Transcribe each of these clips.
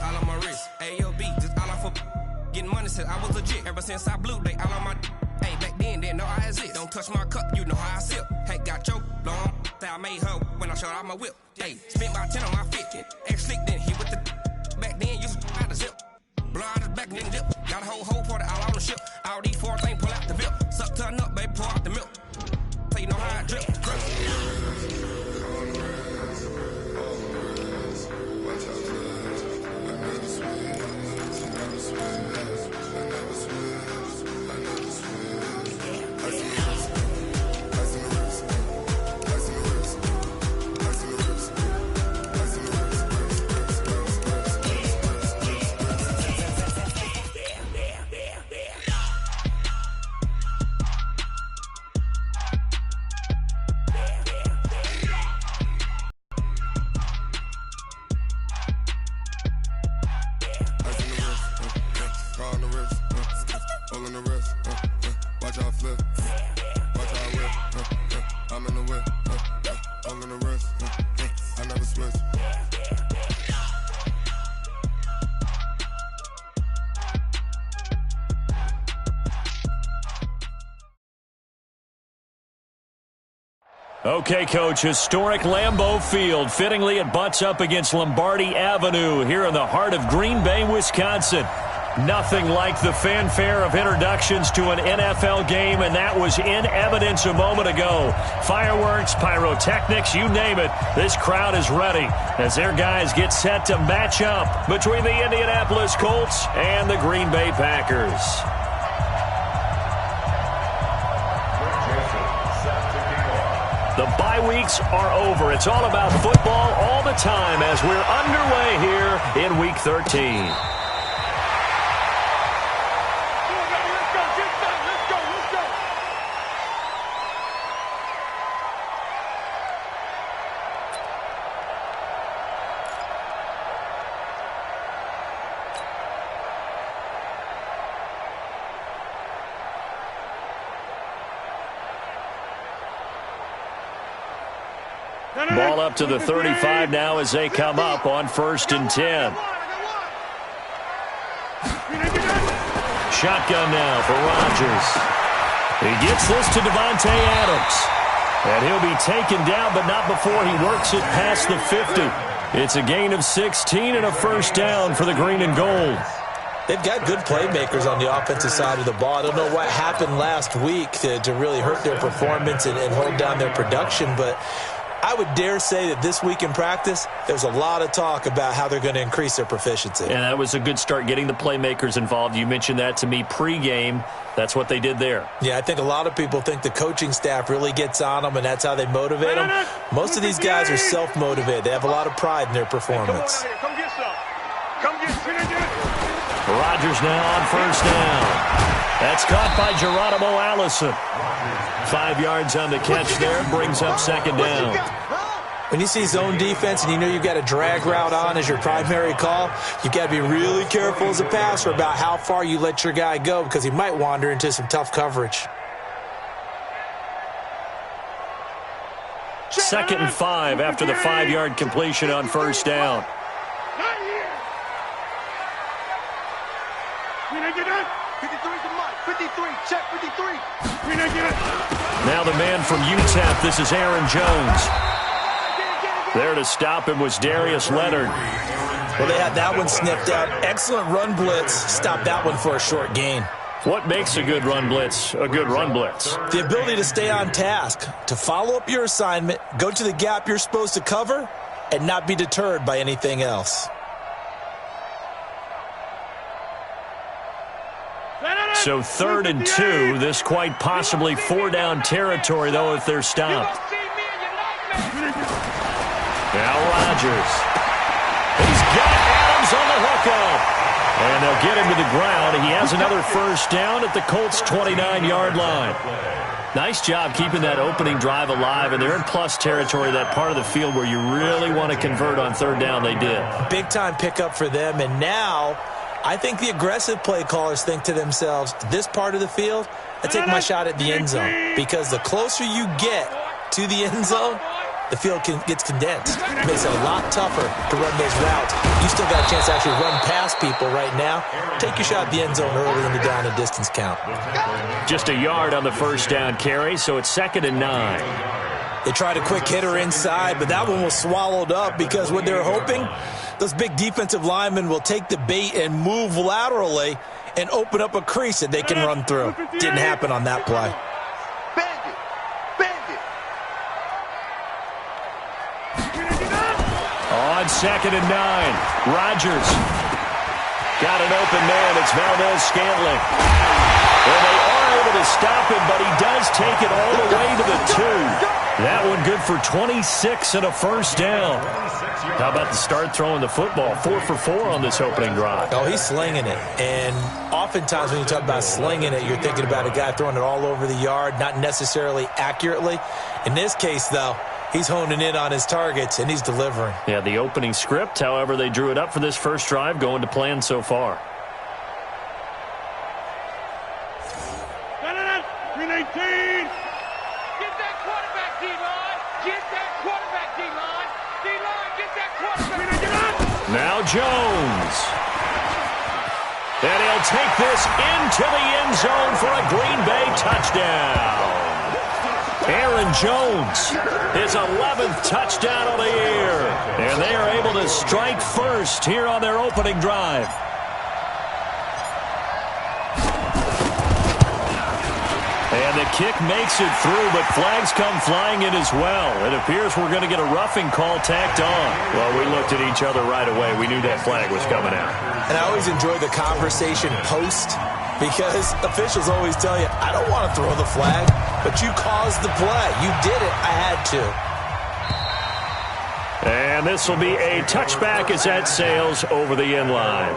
All on my wrist, AOB, just all off of getting money since I was legit. Ever since I blew, they all on my. Hey, back then, didn't know I exist. Don't touch my cup, you know how I sip. Hey, got your long. I made her when I showed out my whip. Hey, spent about 10 on my 50. Ex-slick, then hit with the. Back then, used to out the zip. Blow out his back, then dip. Got a whole party all on the ship. All these four things, pull out the VIP. Suck, turn up, baby, pour out the milk. So you know how I drip. Okay, Coach, historic Lambeau Field. Fittingly, it butts up against Lombardi Avenue here in the heart of Green Bay, Wisconsin. Nothing like the fanfare of introductions to an NFL game, and that was in evidence a moment ago. Fireworks, pyrotechnics, you name it. This crowd is ready as their guys get set to match up between the Indianapolis Colts and the Green Bay Packers. The bye weeks are over. It's all about football all the time as we're underway here in Week 13. Ball up to the 35 now as they come up on 1st and 10. Shotgun now for Rodgers. He gets this to Devontae Adams. And he'll be taken down, but not before he works it past the 50. It's a gain of 16 and a first down for the green and gold. They've got good playmakers on the offensive side of the ball. I don't know what happened last week to really hurt their performance and hold down their production, but I would dare say that this week in practice, there's a lot of talk about how they're going to increase their proficiency. And that was a good start, getting the playmakers involved. You mentioned that to me pregame. That's what they did there. Yeah, I think a lot of people think the coaching staff really gets on them, and that's how they motivate them. Most of these guys are self-motivated. They have a lot of pride in their performance. Come get some. Come get some. Rodgers now on 1st down. That's caught by Geronimo Allison. 5 yards on the catch there, brings up 2nd down. When you see zone defense and you know you've got a drag route on as your primary call, you've got to be really careful as a passer about how far you let your guy go because he might wander into some tough coverage. 2nd and 5 after the 5-yard completion on 1st down. Now the man from UTEP, this is Aaron Jones. There to stop him was Darius Leonard. Well, they had that one snipped out. Excellent run blitz. Stopped that one for a short gain. What makes a good run blitz a good run blitz? The ability to stay on task, to follow up your assignment, go to the gap you're supposed to cover, and not be deterred by anything else. So 3rd and 2, this quite possibly 4-down territory, though, if they're stopped. Now Rodgers. He's got Adams on the hookup. And they'll get him to the ground. He has another first down at the Colts' 29-yard line. Nice job keeping that opening drive alive, and they're in plus territory, that part of the field where you really want to convert on 3rd down. They did. Big-time pickup for them, and now I think the aggressive play callers think to themselves, this part of the field, I take my shot at the end zone. Because the closer you get to the end zone, the field gets condensed. It makes it a lot tougher to run those routes. You still got a chance to actually run past people right now. Take your shot at the end zone early in the down and distance count. Just a yard on the first down carry, so it's 2nd and 9. They tried a quick hitter inside, but that one was swallowed up because what they're hoping, those big defensive linemen will take the bait and move laterally and open up a crease that they can run through. Didn't happen on that play. On 2nd and 9, Rodgers got an open man. It's Valdez-Scantling. And they are able to stop him, but he does take it all the way to the 2. That one good for 26 and a first down. How about the start throwing the football? 4 for 4 on this opening drive. Oh, he's slinging it. And oftentimes when you talk about slinging it, you're thinking about a guy throwing it all over the yard, not necessarily accurately. In this case, though, he's honing in on his targets, and he's delivering. Yeah, the opening script, however, they drew it up for this first drive, going to plan so far. 319. Get that quarterback, D-line. Get that quarterback, D-line. D-line, get that quarterback. Now Jones. And he'll take this into the end zone for a Green Bay touchdown. Aaron Jones, his 11th touchdown of the year. And they are able to strike first here on their opening drive. And the kick makes it through, but flags come flying in as well. It appears we're going to get a roughing call tacked on. Well, we looked at each other right away. We knew that flag was coming out. And I always enjoy the conversation post, because officials always tell you, I don't want to throw the flag, but you caused the play. You did it. I had to. And this will be a touchback as that sails over the end line.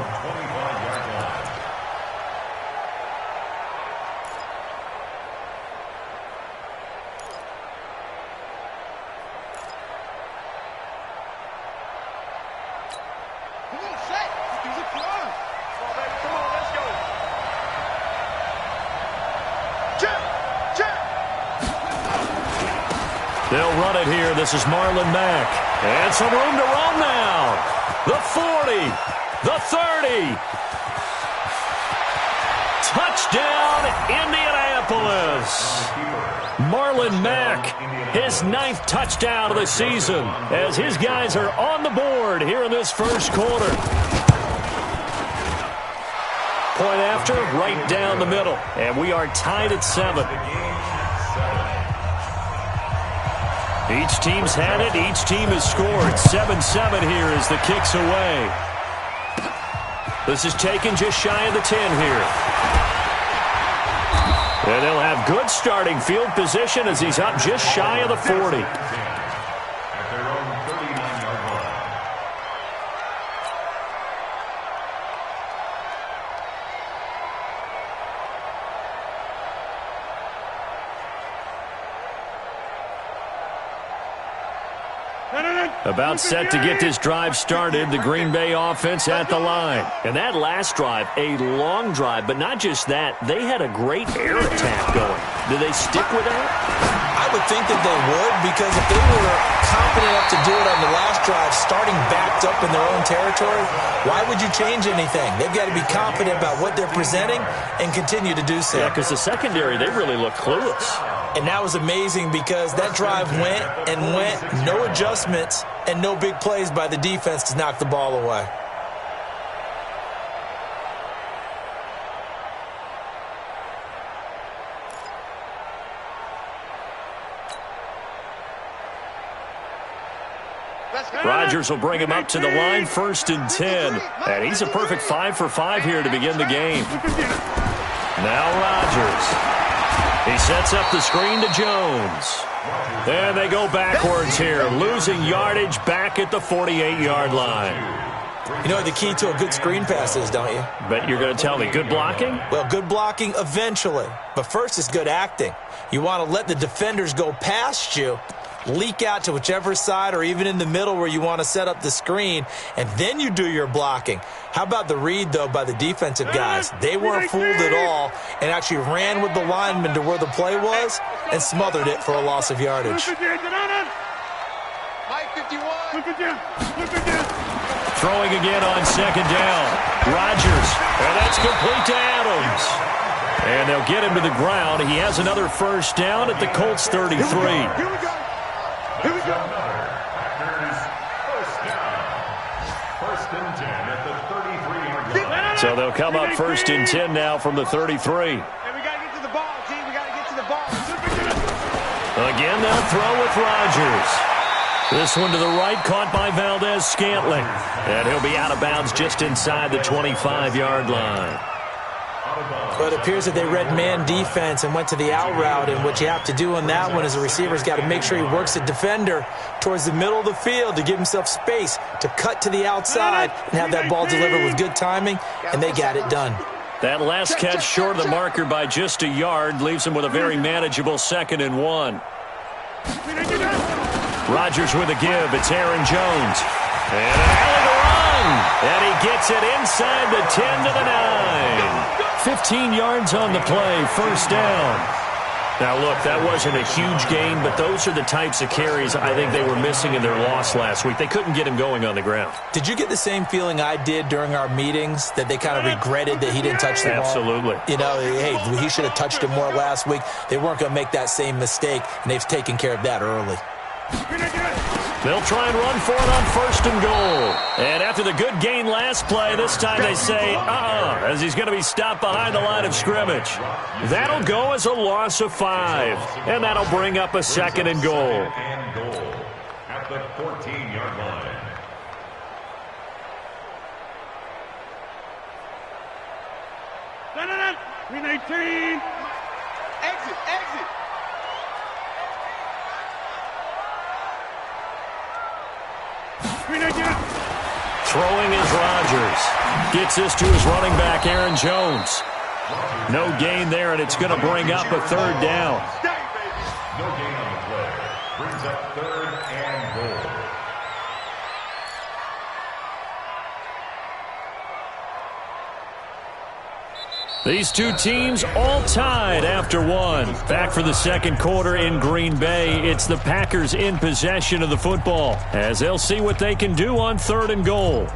They'll run it here. This is Marlon Mack. And some room to run now. The 40. The 30. Touchdown, Indianapolis. Marlon Mack, his 9th touchdown of the season, as his guys are on the board here in this first quarter. Point after, right down the middle. And we are tied at 7. Each team's had it. Each team has scored. 7-7 here as the kick's away. This is taken just shy of the 10 here. And they'll have good starting field position as he's up just shy of the 40. About set to get this drive started, the Green Bay offense at the line. And that last drive, a long drive, but not just that. They had a great air attack going. Do they stick with that? I would think that they would, because if they were confident enough to do it on the last drive, starting backed up in their own territory, why would you change anything? They've got to be confident about what they're presenting and continue to do so. Yeah, because the secondary, they really look clueless. And that was amazing because that drive went and went, no adjustments and no big plays by the defense to knock the ball away. Rodgers will bring him up to the line, 1st and 10. And he's a perfect 5 for 5 here to begin the game. Now Rodgers. He sets up the screen to Jones. And they go backwards here, losing yardage back at the 48-yard line. You know what the key to a good screen pass is, don't you? Bet you're going to tell me good blocking? Well, good blocking eventually. But first is good acting. You want to let the defenders go past you, leak out to whichever side or even in the middle where you want to set up the screen, and then you do your blocking. How about the read, though, by the defensive guys? They weren't fooled at all and actually ran with the lineman to where the play was and smothered it for a loss of yardage. Throwing again on second down. Rodgers, and that's complete to Adams. And they'll get him to the ground. He has another first down at the Colts 33. Here we go. Here we go. First and 10 at the 33-yard line. So they'll come up first and 10 now from the 33. Hey, we got to get to the ball, G. We got to get to the ball. Again, they'll throw with Rodgers. This one to the right, caught by Valdez-Scantling. And he'll be out of bounds just inside the 25-yard line. But it appears that they read man defense and went to the out route, and what you have to do on that one is the receiver's got to make sure he works the defender towards the middle of the field to give himself space to cut to the outside and have that ball delivered with good timing, and they got it done. That last catch short of the marker by just a yard leaves him with a very manageable 2nd and 1. Rodgers with a give. It's Aaron Jones. And an alley to run. And he gets it inside the 10 to the 9. 15 yards on the play. First down. Now, look, that wasn't a huge gain, but those are the types of carries I think they were missing in their loss last week. They couldn't get him going on the ground. Did you get the same feeling I did during our meetings, that they kind of regretted that he didn't touch the ball? Absolutely. You know, hey, he should have touched it more last week. They weren't going to make that same mistake, and they've taken care of that early. They'll try and run for it on first and goal. And after the good gain last play, this time they say, as he's going to be stopped behind the line of scrimmage. That'll go as a loss of 5. And that'll bring up a 2nd and goal. At the 14-yard line. Green 18. Exit. Throwing is Rodgers. Gets this to his running back, Aaron Jones. No gain there, and it's going to bring up a 3rd down. No gain on the play. Brings up 3rd and goal. These two teams all tied after one. Back for the second quarter in Green Bay. It's the Packers in possession of the football as they'll see what they can do on 3rd and goal.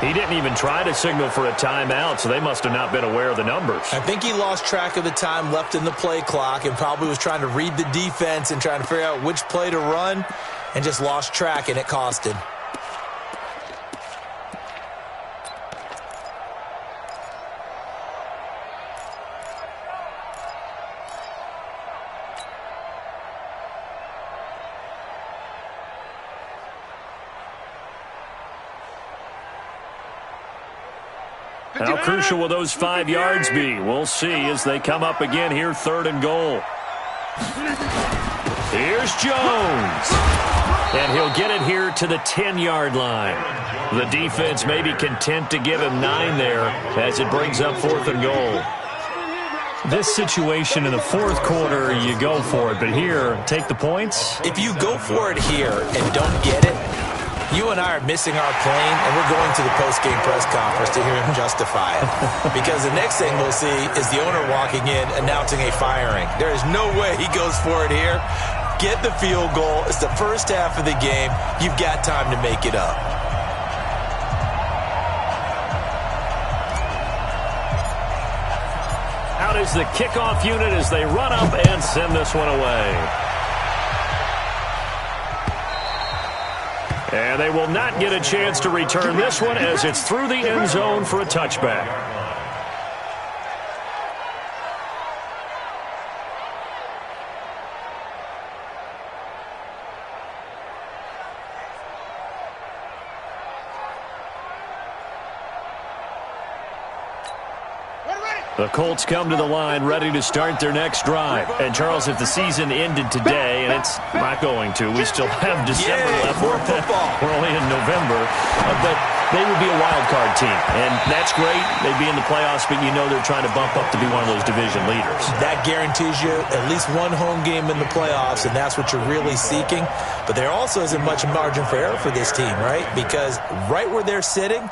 He didn't even try to signal for a timeout, so they must have not been aware of the numbers. I think he lost track of the time left in the play clock and probably was trying to read the defense and trying to figure out which play to run and just lost track, and it cost him. How crucial will those 5 yards be? We'll see as they come up again here, 3rd and goal. Here's Jones. And he'll get it here to the 10-yard line. The defense may be content to give him 9 there as it brings up 4th and goal. This situation in the 4th quarter, you go for it. But here, take the points. If you go for it here and don't get it, you and I are missing our plane, and we're going to the post-game press conference to hear him justify it. Because the next thing we'll see is the owner walking in announcing a firing. There is no way he goes for it here. Get the field goal. It's the first half of the game. You've got time to make it up. Out is the kickoff unit as they run up and send this one away. And they will not get a chance to return this one as it's through the end zone for a touchback. Ready? The Colts come to the line ready to start their next drive. And, Charles, if the season ended today, and it's not going to, we still have December left. More football. We're only in November. But they would be a wild card team. And that's great. They'd be in the playoffs, but you know they're trying to bump up to be one of those division leaders. That guarantees you at least one home game in the playoffs, and that's what you're really seeking. But there also isn't much margin for error for this team, right? Because right where they're sitting,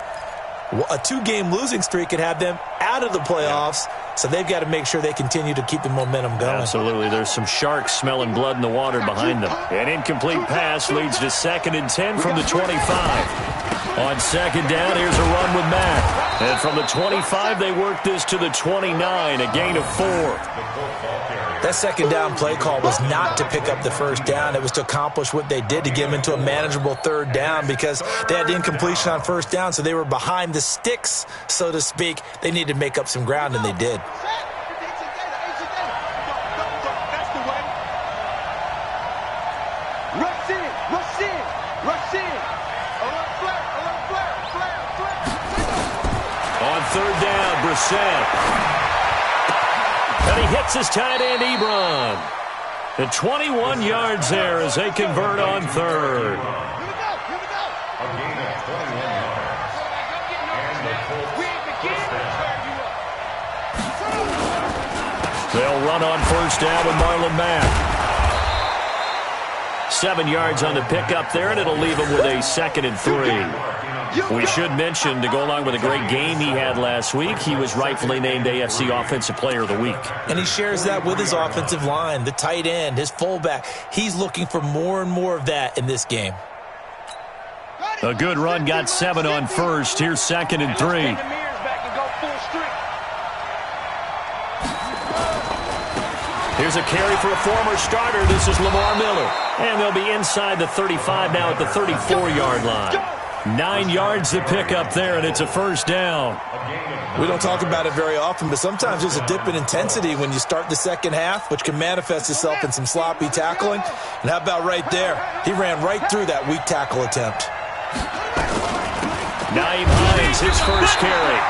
a 2-game losing streak could have them out of the playoffs, so they've got to make sure they continue to keep the momentum going. Absolutely. There's some sharks smelling blood in the water behind them. An incomplete pass leads to 2nd and 10 from the 25. On 2nd down, here's a run with Mack. And from the 25, they work this to the 29, a gain of 4. That 2nd down play call was not to pick up the 1st down. It was to accomplish what they did, to get them into a manageable 3rd down, because they had incompletion on 1st down, so they were behind the sticks, so to speak. They needed to make up some ground, and they did. On 3rd down, Brissett. And he hits his tight end, Ebron. The 21 yards there as they convert on 3rd. They'll run on 1st down with Marlon Mack. 7 yards on the pickup there, and it'll leave him with a 2nd and 3. We should mention, to go along with a great game he had last week, he was rightfully named AFC Offensive Player of the Week. And he shares that with his offensive line, the tight end, his fullback. He's looking for more and more of that in this game. A good run, got 7 on 1st. Here's 2nd and 3. Here's a carry for a former starter. This is Lamar Miller. And they'll be inside the 35 now at the 34-yard line. 9 yards to pick up there, and it's a 1st down. We don't talk about it very often, but sometimes there's a dip in intensity when you start the 2nd half, which can manifest itself in some sloppy tackling. And how about right there? He ran right through that weak tackle attempt. Nyheim Hines, his first carry.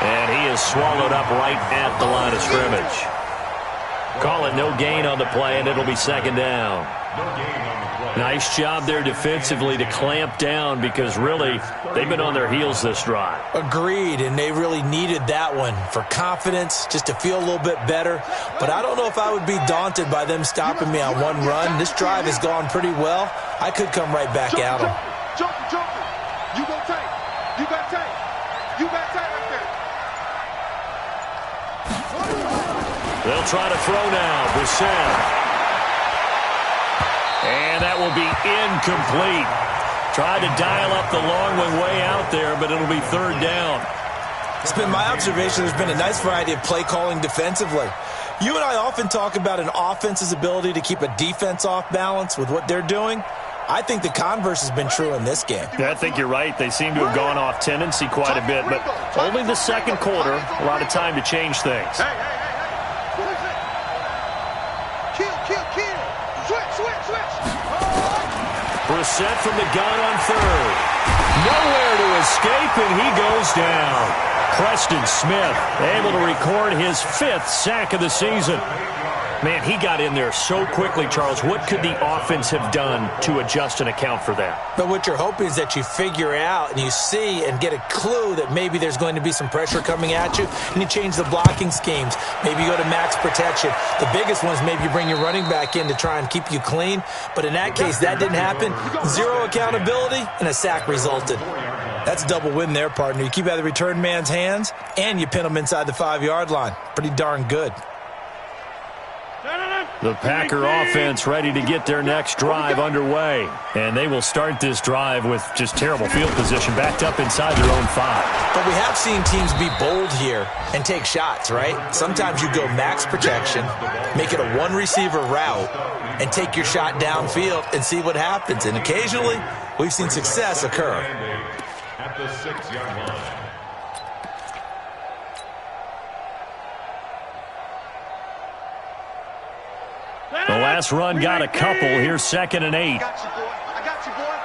And he is swallowed up right at the line of scrimmage. Call it no gain on the play, and it'll be 2nd down. Nice job there defensively to clamp down, because really they've been on their heels this drive. Agreed, and they really needed that one for confidence, just to feel a little bit better. But I don't know if I would be daunted by them stopping me on one run. This drive has gone pretty well. I could come right back at them. Jumper. You go take. You got take. You got take right there. They'll try to throw now. Brissett. And that will be incomplete. Tried to dial up the long one way out there, but it'll be 3rd down. It's been my observation there's been a nice variety of play calling defensively. You and I often talk about an offense's ability to keep a defense off balance with what they're doing. I think the converse has been true in this game. Yeah, I think you're right. They seem to have gone off tendency quite a bit, but only the 2nd quarter, a lot of time to change things. Brissett from the gun on 3rd. Nowhere to escape, and he goes down. Preston Smith able to record his 5th sack of the season. Man, he got in there so quickly, Charles. What could the offense have done to adjust and account for that? But what you're hoping is that you figure out and you see and get a clue that maybe there's going to be some pressure coming at you, and you change the blocking schemes. Maybe you go to max protection. The biggest one is maybe you bring your running back in to try and keep you clean. But in that case, that didn't happen. 0 accountability, and a sack resulted. That's a double win there, partner. You keep out of the return man's hands, and you pin him inside the 5-yard line. Pretty darn good. The Packer offense ready to get their next drive underway. And they will start this drive with just terrible field position, backed up inside their own 5. But we have seen teams be bold here and take shots, right? Sometimes you go max protection, make it a one-receiver route, and take your shot downfield and see what happens. And occasionally, we've seen success occur. At the 6-yard line. The last run got a couple. Here's 2nd and 8. I got you, boy.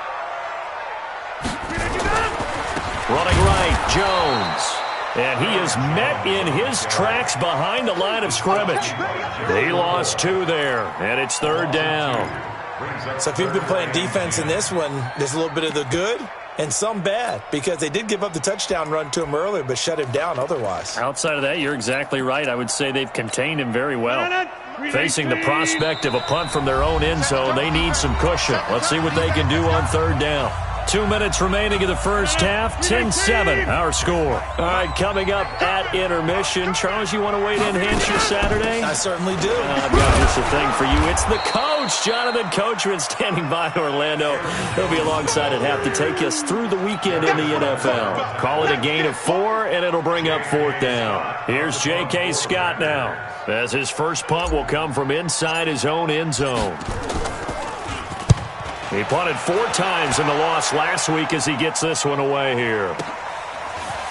Running right, Jones. And he is met in his tracks behind the line of scrimmage. He lost 2 there, and it's 3rd down. So if you've been playing defense in this one, there's a little bit of the good and some bad, because they did give up the touchdown run to him earlier but shut him down otherwise. Outside of that, you're exactly right. I would say they've contained him very well. Facing the prospect of a punt from their own end zone, they need some cushion. Let's see what they can do on 3rd down. 2 minutes remaining in the first half, 10-7, our score. All right, coming up at intermission. Charles, you want to wait in enhance your Saturday? I certainly do. I've got just a thing for you. It's the coach, Jonathan Coachman, standing by in Orlando. He'll be alongside at half to take us through the weekend in the NFL. Call it a gain of 4, and it'll bring up 4th down. Here's J.K. Scott now, as his first punt will come from inside his own end zone. He punted 4 times in the loss last week as he gets this one away here.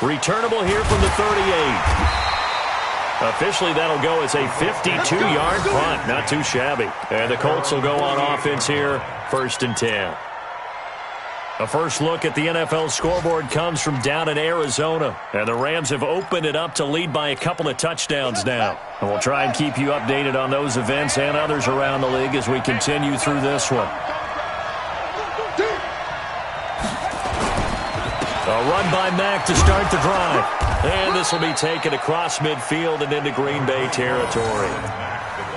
Returnable here from the 38. Officially, that'll go as a 52-yard punt. Not too shabby. And the Colts will go on offense here, 1st and 10. A first look at the NFL scoreboard comes from down in Arizona. And the Rams have opened it up to lead by a couple of touchdowns now. And we'll try and keep you updated on those events and others around the league as we continue through this one. A run by Mack to start the drive. And this will be taken across midfield and into Green Bay territory.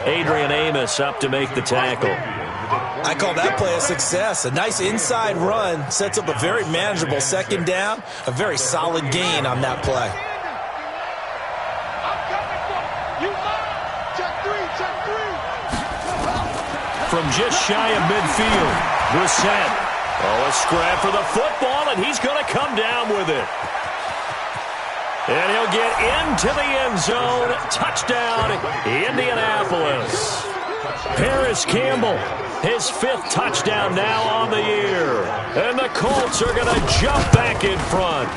Adrian Amos up to make the tackle. I call that play a success. A nice inside run sets up a very manageable 2nd down. A very solid gain on that play. From just shy of midfield, Brissett. Oh, a scrap for the football, and he's going to come down with it. And he'll get into the end zone. Touchdown, Indianapolis. Paris Campbell, his 5th touchdown now on the year. And the Colts are going to jump back in front.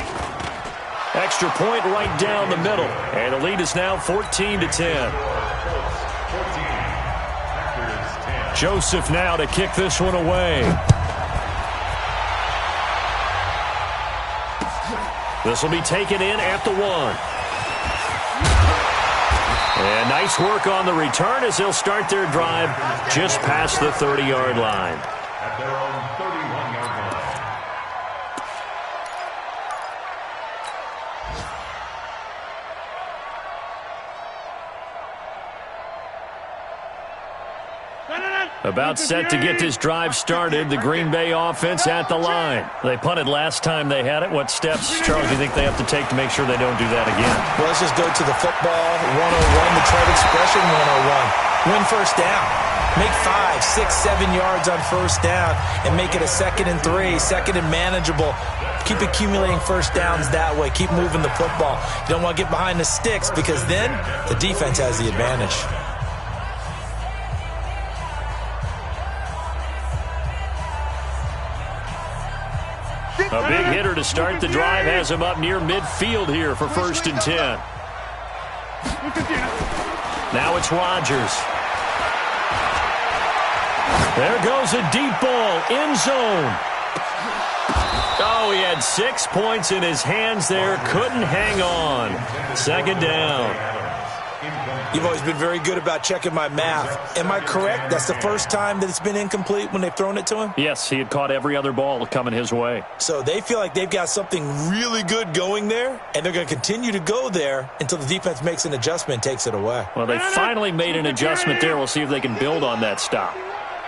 Extra point right down the middle. And the lead is now 14-10. Joseph now to kick this one away. This will be taken in at the 1. And nice work on the return as they'll start their drive just past the 30-yard line. At their own 31-yard line. About set to get this drive started, the Green Bay offense at the line. They punted last time they had it. What steps, Charles, do you think they have to take to make sure they don't do that again? Well, let's just go to the football 101, the trade expression 101. Win 1st down. Make 5, 6, 7 yards on 1st down and make it a 2nd and 3, 2nd and manageable. Keep accumulating 1st downs that way. Keep moving the football. You don't want to get behind the sticks because then the defense has the advantage. A big hitter to start the drive has him up near midfield here for 1st and 10. Now it's Rodgers. There goes a deep ball, end zone. Oh, he had 6 points in his hands there, couldn't hang on. 2nd down. You've always been very good about checking my math. Am I correct? That's the first time that it's been incomplete when they've thrown it to him? Yes, he had caught every other ball coming his way. So they feel like they've got something really good going there, and they're going to continue to go there until the defense makes an adjustment and takes it away. Well, they finally made an adjustment there. We'll see if they can build on that stop.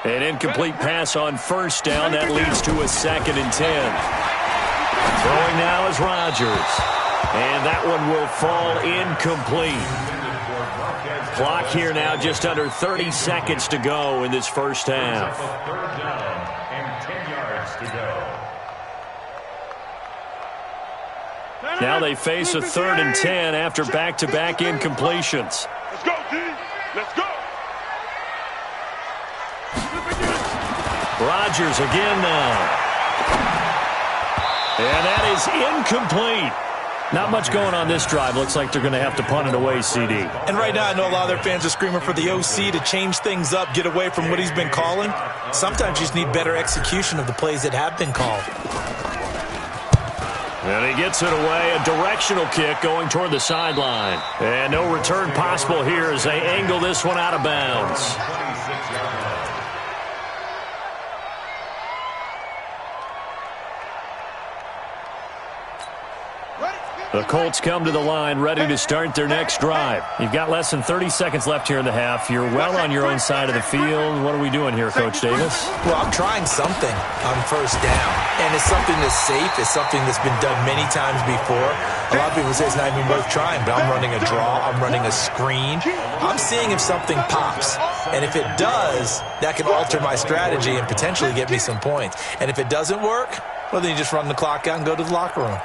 An incomplete pass on 1st down. That leads to a 2nd and 10. Throwing now is Rodgers. And that one will fall incomplete. Clock here now just under 30 seconds to go in this first half. 3rd down and 10 yards to go. Now they face a 3rd and 10 after back-to-back incompletions. Let's go, D. Let's go. Rodgers again now. And that is incomplete. Not much going on this drive. Looks like they're going to have to punt it away, CD. And right now I know a lot of their fans are screaming for the OC to change things up, get away from what he's been calling. Sometimes you just need better execution of the plays that have been called. And he gets it away, a directional kick going toward the sideline. And no return possible here as they angle this one out of bounds. The Colts come to the line ready to start their next drive. You've got less than 30 seconds left here in the half. You're well on your own side of the field. What are we doing here, Coach Davis? Well, I'm trying something on first down. And it's something that's safe. It's something that's been done many times before. A lot of people say it's not even worth trying, but I'm running a draw. I'm running a screen. I'm seeing if something pops. And if it does, that can alter my strategy and potentially get me some points. And if it doesn't work, well, then you just run the clock out and go to the locker room.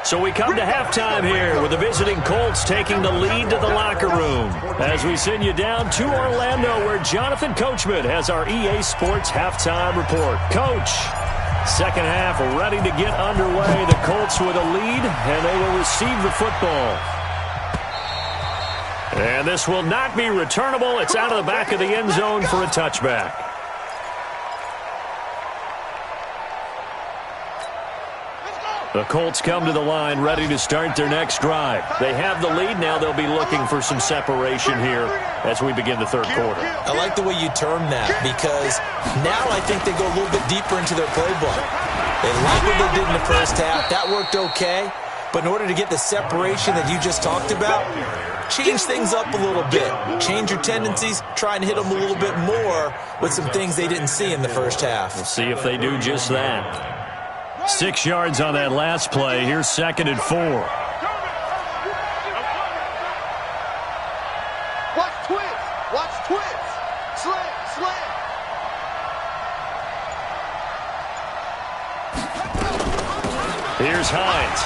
So we come to halftime here with the visiting Colts taking the lead to the locker room. As we send you down to Orlando where Jonathan Coachman has our EA Sports halftime report. Coach, second half ready to get underway. The Colts with a lead and they will receive the football. And this will not be returnable. It's out of the back of the end zone for a touchback. The Colts come to the line ready to start their next drive. They have the lead. Now they'll be looking for some separation here as we begin the third quarter. I like the way you term that because now I think they go a little bit deeper into their playbook. They like what they did in the first half. That worked okay. But in order to get the separation that you just talked about, change things up a little bit. Change your tendencies. Try and hit them a little bit more with some things they didn't see in the first half. We'll see if they do just that. 6 yards on that last play. Here's 2nd and 4. Watch twist. Watch twist. Slam, slam. Here's Hines.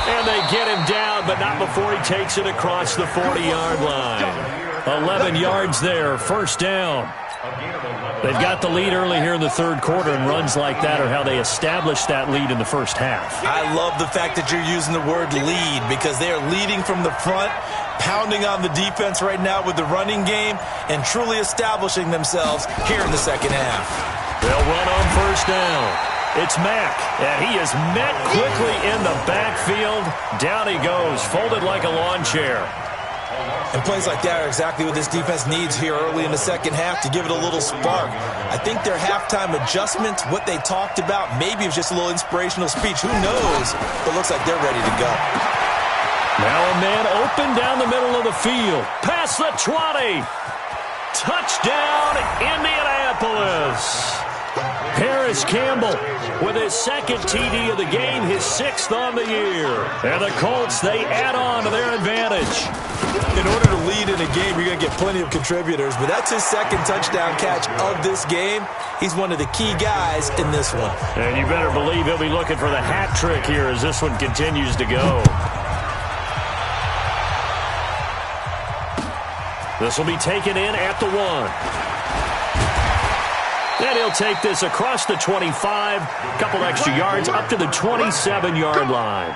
And they get him down, but not before he takes it across the 40-yard line. 11 yards there, first down. They've got the lead early here in the third quarter, and runs like that are how they established that lead in the first half. I love the fact that you're using the word lead because they are leading from the front, pounding on the defense right now with the running game, and truly establishing themselves here in the second half. They'll run on first down. It's Mack, and he is met quickly in the backfield. Down he goes, folded like a lawn chair. And plays like that are exactly what this defense needs here early in the second half to give it a little spark. I think their halftime adjustments, what they talked about, maybe it was just a little inspirational speech. Who knows? But it looks like they're ready to go. Now a man open down the middle of the field. Past the 20. Touchdown, Indianapolis. Paris Campbell with his second TD of the game, his 6th on the year. And the Colts, they add on to their advantage. In order to lead in a game, you're going to get plenty of contributors, but that's his second touchdown catch of this game. He's one of the key guys in this one. And you better believe he'll be looking for the hat trick here as this one continues to go. This will be taken in at the 1. And he'll take this across the 25, couple extra yards up to the 27-yard line.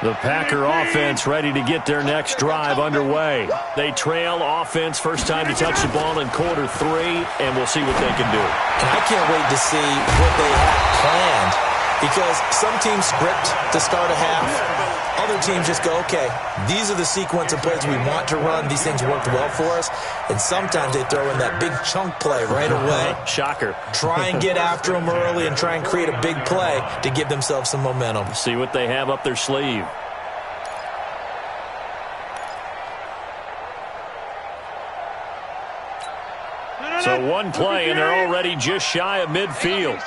The Packer offense ready to get their next drive underway. They trail offense, first time to touch the ball in quarter 3, and we'll see what they can do. And I can't wait to see what they have planned because some teams script to start a half. Other teams just go, okay, these are the sequence of plays we want to run. These things worked well for us. And sometimes they throw in that big chunk play right away. Shocker. Try and get after them early and try and create a big play to give themselves some momentum. See what they have up their sleeve. So one play, and they're already just shy of midfield.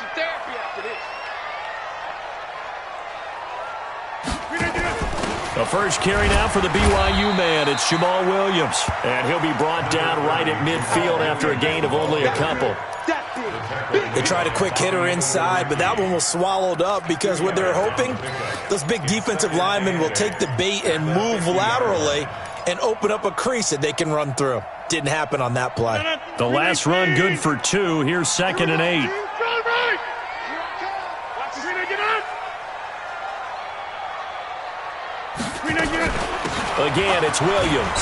The first carry now for the BYU man. It's Jamal Williams. And he'll be brought down right at midfield after a gain of only a couple. They tried a quick hitter inside, but that one was swallowed up because what they're hoping, those big defensive linemen will take the bait and move laterally and open up a crease that they can run through. Didn't happen on that play. The last run good for 2. Here's 2nd and 8. Again, it's Williams.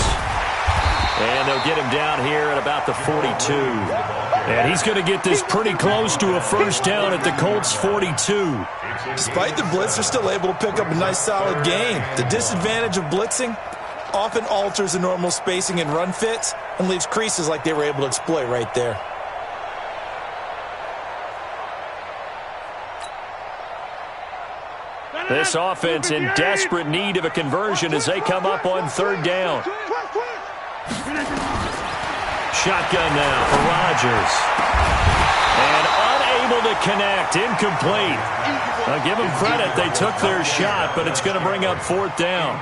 And they'll get him down here at about the 42. And he's going to get this pretty close to a first down at the Colts' 42. Despite the blitz, they're still able to pick up a nice solid gain. The disadvantage of blitzing often alters the normal spacing and run fits and leaves creases like they were able to exploit right there. This offense in desperate need of a conversion as they come up on third down. Shotgun now for Rodgers. And unable to connect. Incomplete. I'll give them credit. They took their shot, but it's going to bring up fourth down.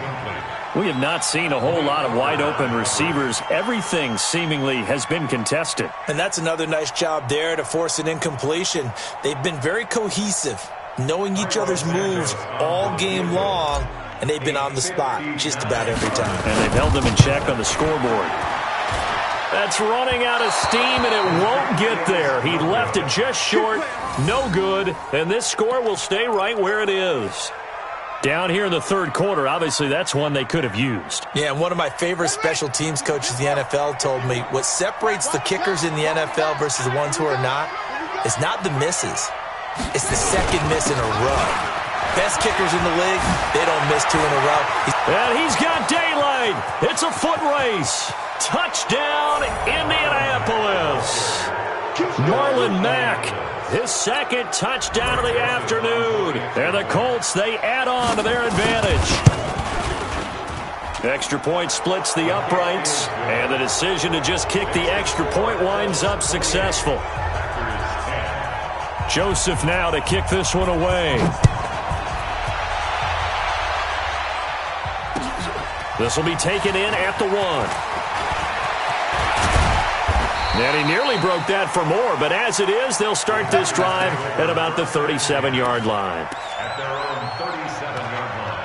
We have not seen a whole lot of wide-open receivers. Everything seemingly has been contested. And that's another nice job there to force an incompletion. They've been very cohesive, knowing each other's moves all game long, and they've been on the spot just about every time. And they've held them in check on the scoreboard. That's running out of steam, and it won't get there. He left it just short, no good, and this score will stay right where it is. Down here in the third quarter, obviously that's one they could have used. Yeah, and one of my favorite special teams coaches in the NFL told me what separates the kickers in the NFL versus the ones who are not is not the misses. It's the second miss in a row. Best kickers in the league, they don't miss two in a row. And he's got daylight. It's a foot race. Touchdown, Indianapolis. Marlon Mack, his second touchdown of the afternoon. And the Colts, they add on to their advantage. Extra point splits the uprights, and the decision to just kick the extra point winds up successful. Joseph now to kick this one away. This will be taken in at the 1. And he nearly broke that for more, but as it is, they'll start this drive at about the 37-yard line. At their own 37-yard line.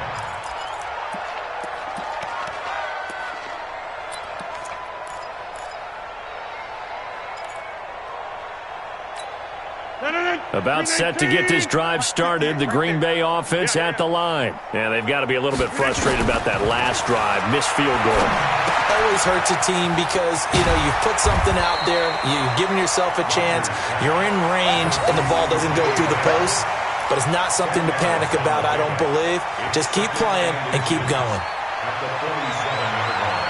About set to get this drive started, the Green Bay offense at the line. And they've got to be a little bit frustrated about that last drive, missed field goal. Always hurts a team because, you've put something out there, you've given yourself a chance, you're in range, and the ball doesn't go through the post. But it's not something to panic about, I don't believe. Just keep playing and keep going. At the 47-yard line.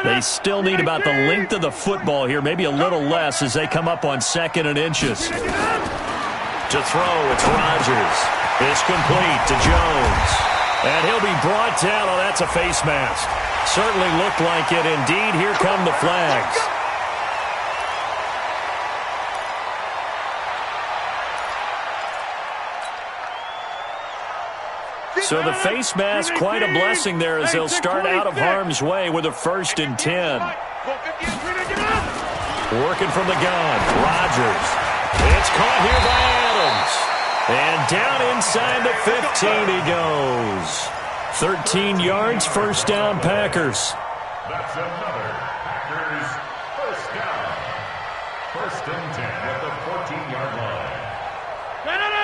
They still need about the length of the football here, maybe a little less as they come up on 2nd and inches. To throw, it's Rodgers. It's complete to Jones. And he'll be brought down. Oh, that's a face mask. Certainly looked like it. Indeed, here come the flags. So the face mask, quite a blessing there as they'll start out of harm's way with a 1st and 10. Working from the gun, Rodgers. It's caught here by Adams. And down inside the 15 he goes. 13 yards, first down, Packers. That's another Packers first down. 1st and 10 at the 14-yard line.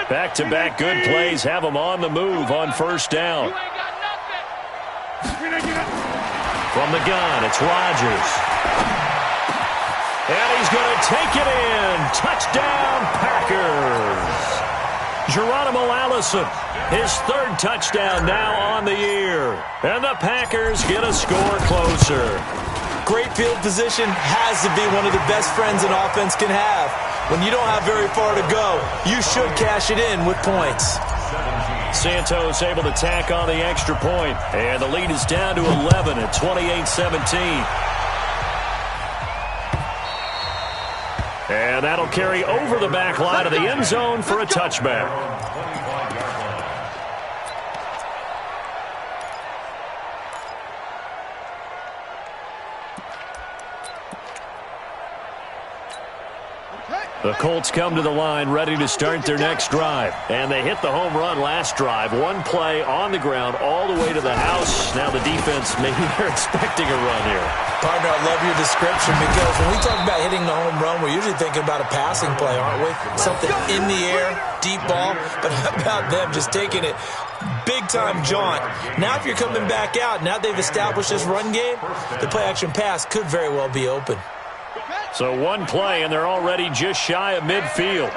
Back-to-back good plays have them on the move on 1st down. From the gun, it's Rodgers. And he's going to take it in. Touchdown, Packers. Geronimo Allison, his 3rd touchdown now on the year. And the Packers get a score closer. Great field position has to be one of the best friends an offense can have. When you don't have very far to go, you should cash it in with points. Santos able to tack on the extra point. And the lead is down to 11 at 28-17. And that'll carry over the back line of the end zone for a touchback. The Colts come to the line ready to start their next drive. And they hit the home run last drive. One play on the ground all the way to the house. Now the defense, maybe they're expecting a run here. Partner, I love your description because when we talk about hitting the home run, we're usually thinking about a passing play, aren't we? Something in the air, deep ball. But how about them just taking it big-time jaunt? Now if you're coming back out, now they've established this run game, the play-action pass could very well be open. So one play, and they're already just shy of midfield.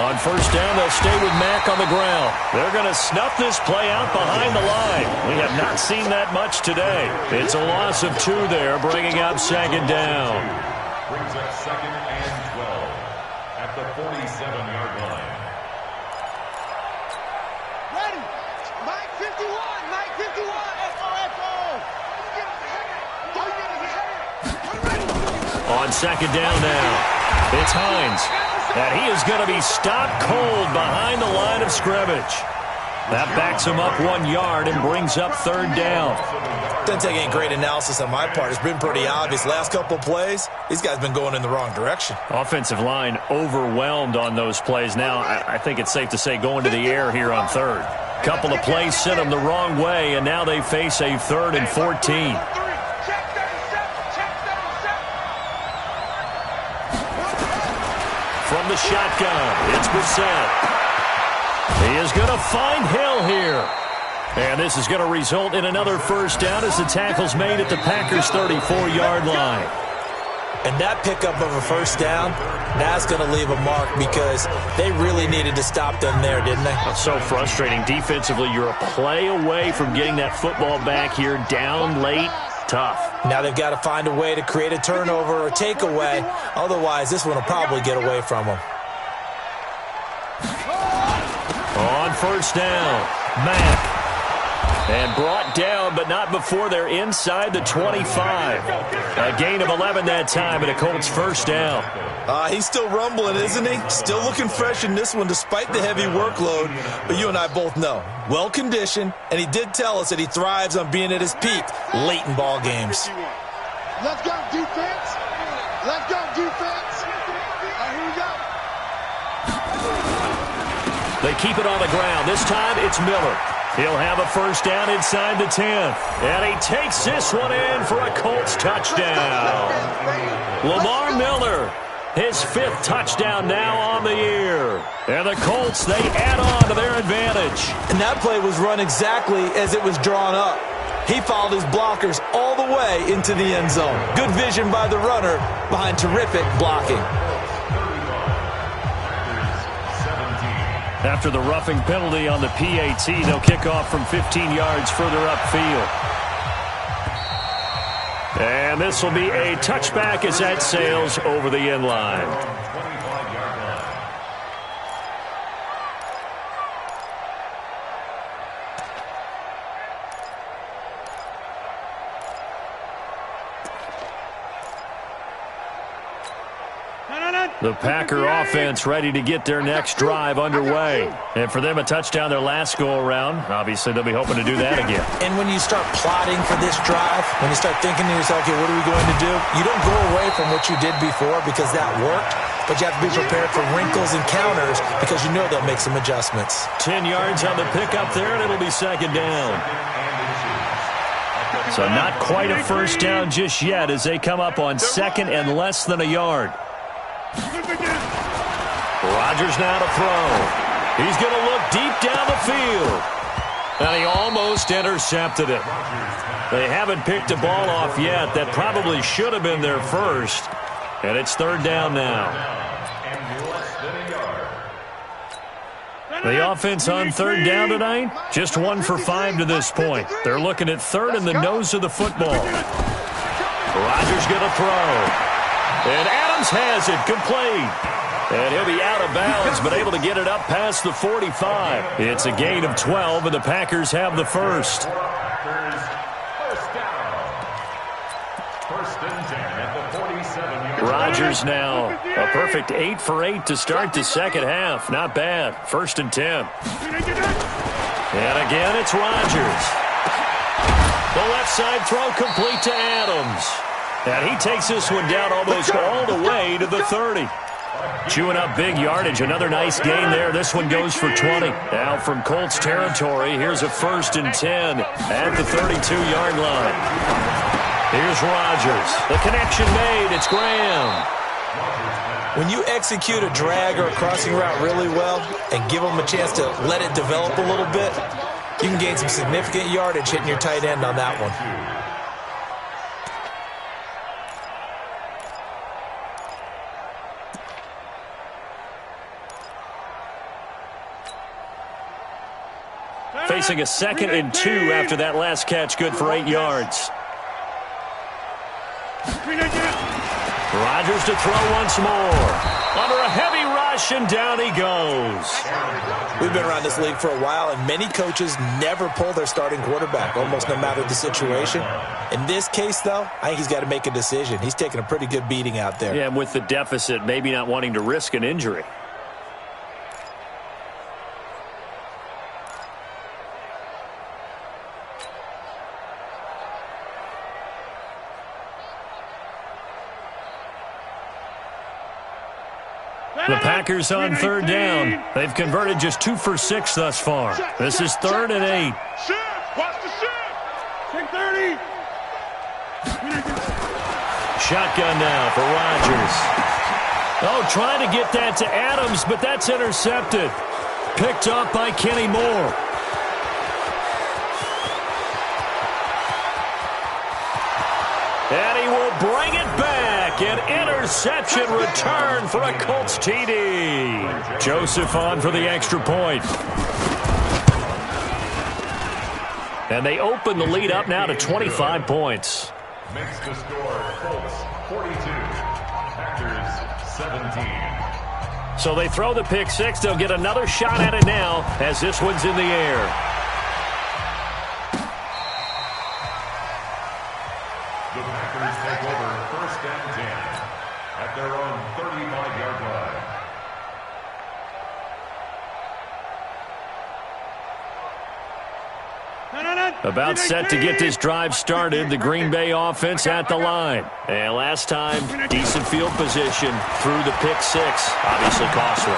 On first down, they'll stay with Mack on the ground. They're going to snuff this play out behind the line. We have not seen that much today. It's a loss of 2 there, bringing up second down. Brings up second and 12 at the 47-yard line. Ready. Mike 51. Mike 51. On second down now, it's Hines. And he is going to be stopped cold behind the line of scrimmage. That backs him up 1 yard and brings up third down. Doesn't take any great analysis on my part. It's been pretty obvious. Last couple plays, these guys been going in the wrong direction. Offensive line overwhelmed on those plays. Now, I think it's safe to say going to the air here on third. Couple of plays sent them the wrong way, and now they face a 3rd and 14. From the shotgun, it's Brissett. He is going to find Hill here. And this is going to result in another first down as the tackle's made at the Packers' 34-yard line. And that pickup of a first down, that's going to leave a mark because they really needed to stop them there, didn't they? That's so frustrating. Defensively, you're a play away from getting that football back here down late. Tough. Now they've got to find a way to create a turnover or takeaway. Otherwise, this one will probably get away from them. On first down, Mack. And brought down, but not before they're inside the 25. A gain of 11 that time, and a Colts first down. He's still rumbling, isn't he? Still looking fresh in this one despite the heavy workload. But you and I both know, well-conditioned, and he did tell us that he thrives on being at his peak late in ball games. Let's go, defense. Let's go, defense. All right, here we go. They keep it on the ground. This time it's Miller. He'll have a first down inside the 10. And he takes this one in for a Colts touchdown. Lamar Miller, his 5th touchdown now on the year. And the Colts, they add on to their advantage. And that play was run exactly as it was drawn up. He followed his blockers all the way into the end zone. Good vision by the runner behind terrific blocking. After the roughing penalty on the PAT, they'll kick off from 15 yards further upfield. And this will be a touchback as that sails over the end line. The Packer offense ready to get their next drive underway. And for them, a touchdown their last go-around. Obviously, they'll be hoping to do that again. And when you start plotting for this drive, when you start thinking to yourself, okay, what are we going to do? You don't go away from what you did before because that worked, but you have to be prepared for wrinkles and counters because you know they'll make some adjustmts. 10 yards on the pickup there, and it'll be second down. So not quite a first down just yet as they come up on second and less than a yard. Rodgers now to throw. He's going to look deep down the field. And he almost intercepted it. They haven't picked a ball off yet. That probably should have been their first. And it's third down now. The offense on third down tonight, just 1 for 5 to this point. They're looking at third in the nose of the football. Rodgers going to throw. And Adams has it, complete. And he'll be out of bounds, but able to get it up past the 45. It's a gain of 12, and the Packers have the first. First and 10 at the 47-yard line. Rodgers now a perfect 8 for 8 to start the second half. Not bad. First and 10. And again, it's Rodgers. The left side throw complete to Adams. And he takes this one down almost all the way to the 30. Chewing up big yardage. Another nice gain there. This one goes for 20. Now from Colts territory, here's a 1st and 10 at the 32-yard line. Here's Rodgers. The connection made. It's Graham. When you execute a drag or a crossing route really well and give them a chance to let it develop a little bit, you can gain some significant yardage hitting your tight end on that one. Facing a 2nd and 2 after that last catch, good for 8 yards. Rodgers to throw once more. Under a heavy rush, and down he goes. We've been around this league for a while, and many coaches never pull their starting quarterback, almost no matter the situation. In this case, though, I think he's got to make a decision. He's taking a pretty good beating out there. Yeah, and with the deficit, maybe not wanting to risk an injury. The Packers on 3rd down. They've converted just 2 for 6 thus far. This is 3rd and 8. Watch the shift. Take 30. Shotgun now for Rodgers. Oh, trying to get that to Adams, but that's intercepted. Picked up by Kenny Moore. And he will bring it back. An interception return for a Colts TD. Joseph on for the extra point. And they open the lead up now to 25 points. Makes the score Colts 42, Packers 17. So they throw the pick six. They'll get another shot at it now as this one's in the air. The Packers take over 1st and 10 at their own 35-yard line. About set to get this drive started, the Green Bay offense at the line. And last time, decent field position through the pick six. Obviously costly.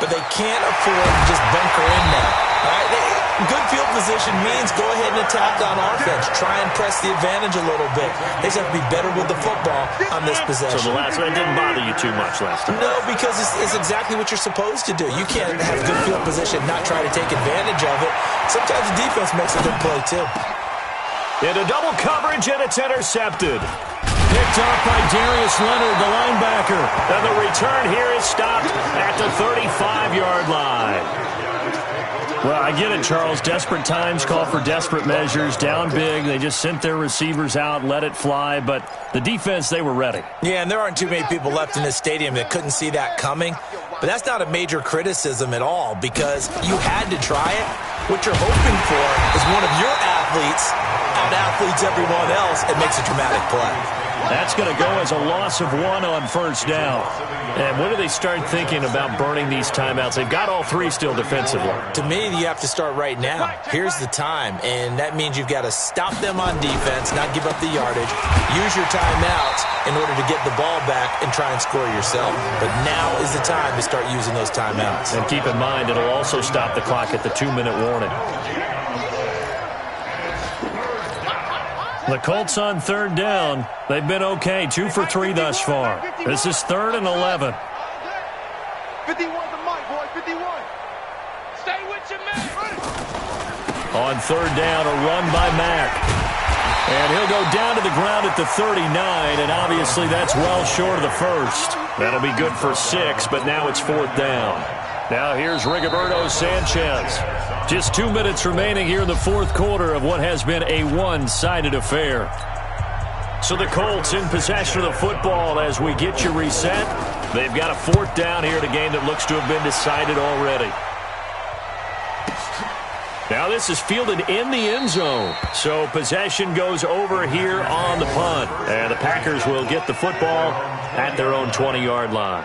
But they can't afford to just bunker in now. All right? Good field position means go ahead and attack on offense. Try and press the advantage a little bit. They just have to be better with the football on this possession. So the last one didn't bother you too much last time? No, because it's exactly what you're supposed to do. You can't have good field position, not try to take advantage of it. Sometimes the defense makes a good play, too. Into double coverage, and it's intercepted. Picked off by Darius Leonard, the linebacker. And the return here is stopped at the 35-yard line. Well, I get it, Charles. Desperate times call for desperate measures. Down big. They just sent their receivers out, let it fly. But the defense, they were ready. Yeah, and there aren't too many people left in this stadium that couldn't see that coming. But that's not a major criticism at all because you had to try it. What you're hoping for is one of your athletes out-athletes everyone else and makes a dramatic play. That's going to go as a loss of 1 on 1st down. And when do they start thinking about burning these timeouts? They've got all 3 still defensively. To me, you have to start right now. Here's the time, and that means you've got to stop them on defense, not give up the yardage, use your timeouts in order to get the ball back and try and score yourself. But now is the time to start using those timeouts. And keep in mind, it'll also stop the clock at the 2-minute warning. The Colts on 3rd down. They've been okay, 2 for 3 thus far. This is 3rd and 11. 51 the mic, boy, 51. Stay with your man. On 3rd down, a run by Mack. And he'll go down to the ground at the 39, and obviously that's well short of the first. That'll be good for 6, but now it's 4th down. Now here's Rigoberto Sanchez. Just 2 minutes remaining here in the 4th quarter of what has been a one-sided affair. So the Colts in possession of the football as we get you reset. They've got a 4th down here in a game that looks to have been decided already. Now this is fielded in the end zone. So possession goes over here on the punt. And the Packers will get the football at their own 20-yard line.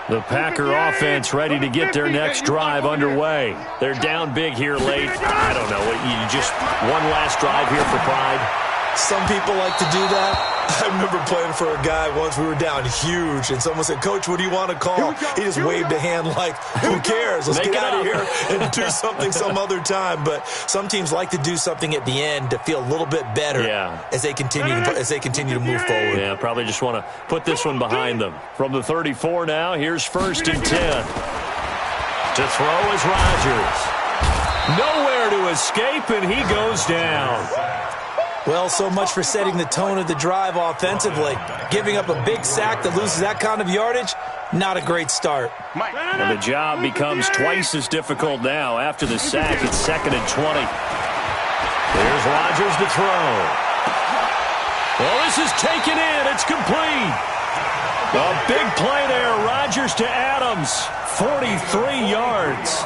The Packer offense ready to get their next drive underway. They're down big here late. I don't know. You just one last drive here for pride. Some people like to do that. I remember playing for a guy once. We were down huge, and someone said, "Coach, what do you want to call?" He just waved a hand like, "Who cares? Let's get out of here and do something some other time." But some teams like to do something at the end to feel a little bit better as they continue to move forward. Yeah, probably just want to put this one behind them. From the 34 now, here's 1st and 10. To throw is Rodgers. Nowhere to escape, and he goes down. Well, so much for setting the tone of the drive offensively. Giving up a big sack that loses that kind of yardage, not a great start. And the job becomes twice as difficult now. After the sack, it's 2nd and 20. There's Rodgers to throw. Well, this is taken in. It's complete. A big play there. Rodgers to Adams. 43 yards.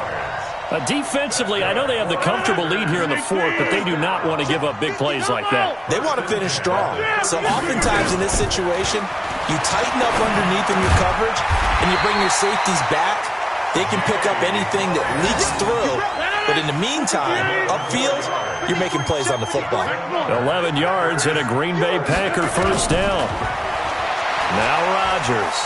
Defensively, I know they have the comfortable lead here in the 4th, but they do not want to give up big plays like that. They want to finish strong. So oftentimes in this situation, you tighten up underneath in your coverage, and you bring your safeties back. They can pick up anything that leaks through. But in the meantime, upfield, you're making plays on the football. 11 yards and a Green Bay Packer 1st down. Now Rodgers.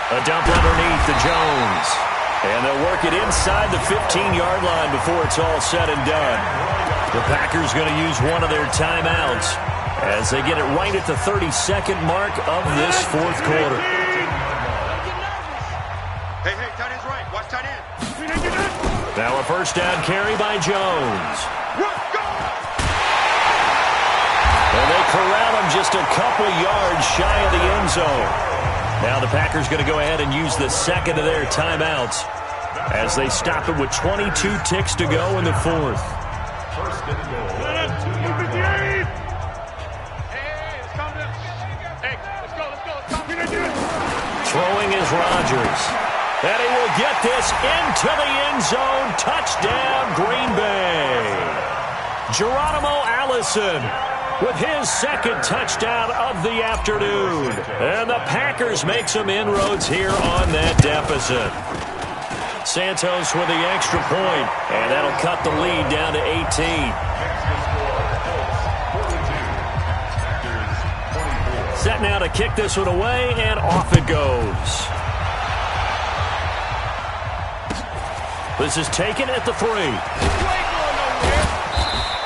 A dump underneath to Jones. And they'll work it inside the 15-yard line before it's all said and done. The Packers going to use one of their timeouts as they get it right at the 32nd mark of this 4th quarter. Hey, tight end's right. Watch tight end. Now a 1st down carry by Jones. And they corral him just a couple yards shy of the end zone. Now the Packers going to go ahead and use the 2nd of their timeouts as they stop it with 22 ticks to go in the 4th. 1st and goal. Throwing is Rodgers. And he will get this into the end zone. Touchdown, Green Bay. Geronimo Allison with his 2nd touchdown of the afternoon. And the Packers make some inroads here on that deficit. Santos with the extra point, and that'll cut the lead down to 18. Set now to kick this one away, and off it goes. This is taken at the 3.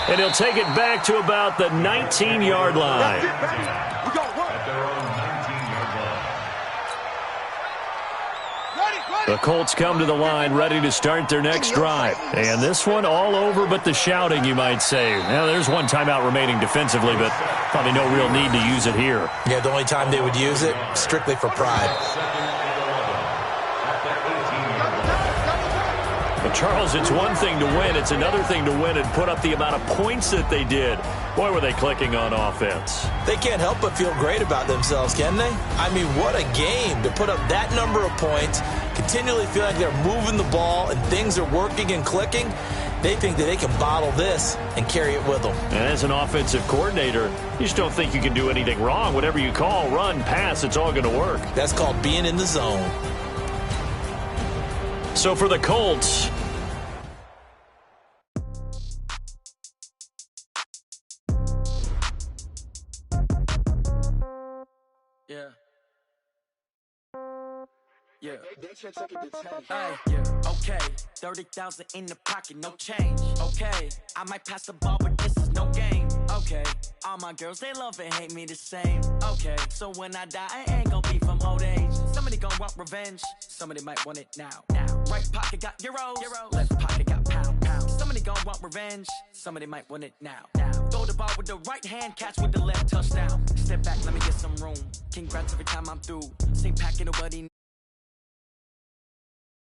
And he'll take it back to about the 19-yard line. The Colts come to the line ready to start their next drive. And this one all over but the shouting, you might say. Now, there's one timeout remaining defensively, but probably no real need to use it here. Yeah, the only time they would use it, strictly for pride. But Charles, it's one thing to win. It's another thing to win and put up the amount of points that they did. Boy, were they clicking on offense. They can't help but feel great about themselves, can they? I mean, what a game to put up that number of points, continually feel like they're moving the ball and things are working and clicking. They think that they can bottle this and carry it with them. And as an offensive coordinator, you just don't think you can do anything wrong. Whatever you call, run, pass, it's all going to work. That's called being in the zone. So for the Colts, okay, 30,000 in the pocket, no change. Okay, I might pass the ball, but this is no game. Okay, all my girls, they love and hate me the same. Okay, so when I die, I ain't gonna be from old age. Somebody gonna want revenge, somebody might want it now. Right pocket got euros, left pocket got pound. Somebody gonna want revenge, somebody might want it now. Throw the ball with the right hand, catch with the left, touchdown. Step back, let me get some room. Congrats every time I'm through. Same packet, nobody